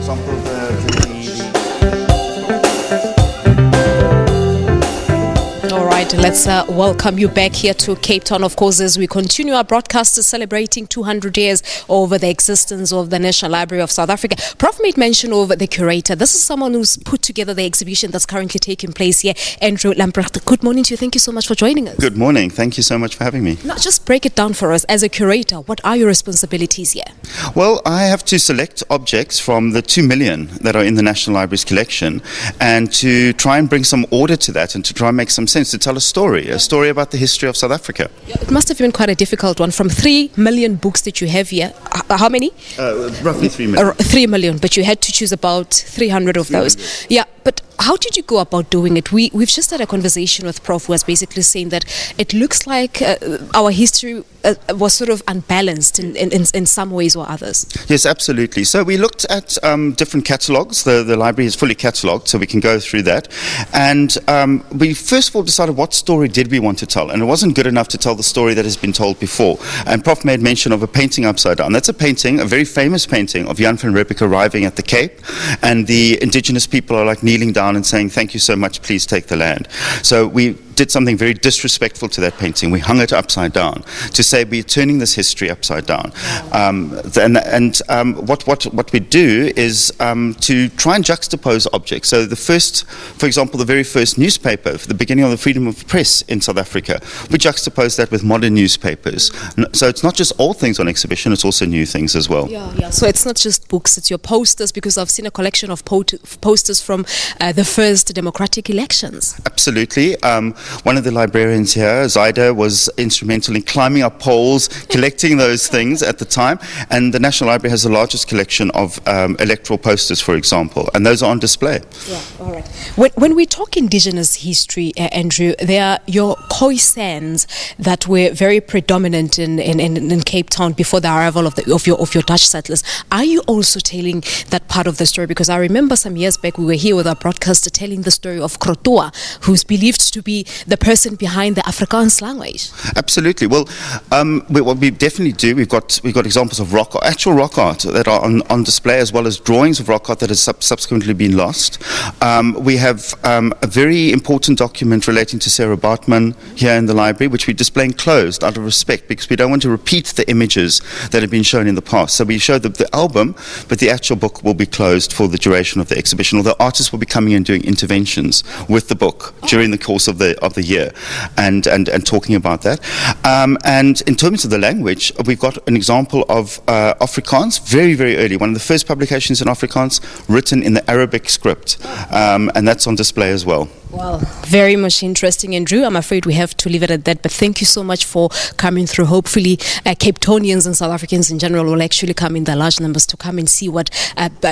example, All right, let's welcome you back here to Cape Town, of course, as we continue our broadcast celebrating 200 years over the existence of the National Library of South Africa. Prof made mention of the curator. This is someone who's put together the exhibition that's currently taking place here. Andrew Lamprecht, good morning to you. Thank you so much for joining us. Good morning. Thank you so much for having me. Now, just break it down for us. As a curator, what are your responsibilities here? Well, I have to select objects from the 2 million that are in the National Library's collection and to try and bring some order to that and to try and make some sense, to tell a story about the history of South Africa. It must have been quite a difficult one. From 3 million books that you have here, how many? Roughly 3 million. 3 million, but you had to choose about 300 of those. Yeah, but how did you go about doing it? We've just had a conversation with Prof, who was basically saying that it looks like our history was sort of unbalanced in some ways or others. Yes, absolutely. So we looked at different catalogues. The library is fully catalogued, so we can go through that. And we first of all decided what story did we want to tell. And it wasn't good enough to tell the story that has been told before. And Prof made mention of a painting upside down. That's a painting, a very famous painting of Jan van Riebeeck arriving at the Cape. And the indigenous people are like kneeling down and saying, "Thank you so much, please take the land." So we did something very disrespectful to that painting. We hung it upside down to say we're turning this history upside down. What we do is to try and juxtapose objects. So the first, for example, the very first newspaper, the beginning of the freedom of the press in South Africa, we juxtapose that with modern newspapers. So it's not just old things on exhibition, it's also new things as well. Yeah. So it's not just books, it's your posters, because I've seen a collection of posters from the first democratic elections. Absolutely. One of the librarians here, Zaida, was instrumental in climbing up poles, collecting those things at the time. And the National Library has the largest collection of electoral posters, for example, and those are on display. Yeah, all right. When we talk indigenous history, Andrew, there are your Khoisans that were very predominant in Cape Town before the arrival of your Dutch settlers. Are you also telling that part of the story? Because I remember some years back we were here with our broadcaster telling the story of Krotoa, who's believed to be the person behind the Afrikaans language. Absolutely. Well, what we definitely do, we've got examples of actual rock art that are on display, as well as drawings of rock art that has subsequently been lost. We have a very important document relating to Sarah Bartman here in the library, which we display closed out of respect, because we don't want to repeat the images that have been shown in the past. So we show the album, but the actual book will be closed for the duration of the exhibition, although artists will be coming and doing interventions with the book during the course of the year and talking about that. And in terms of the language, we've got an example of Afrikaans, very, very early, one of the first publications in Afrikaans written in the Arabic script, and that's on display as well. Well, very much interesting, Andrew. I'm afraid we have to leave it at that, but thank you so much for coming through. Hopefully, Cape Townians and South Africans in general will actually come in their large numbers to come and see what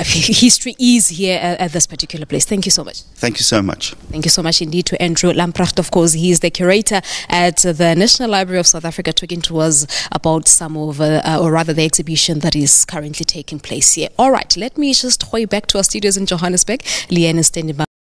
history is here at this particular place. Thank you so much. Thank you so much. Thank you so much indeed to Andrew Lamprecht. Of course, he is the curator at the National Library of South Africa, talking to us about some of, or rather the exhibition that is currently taking place here. All right, let me just throw you back to our studios in Johannesburg. Leanne is standing by.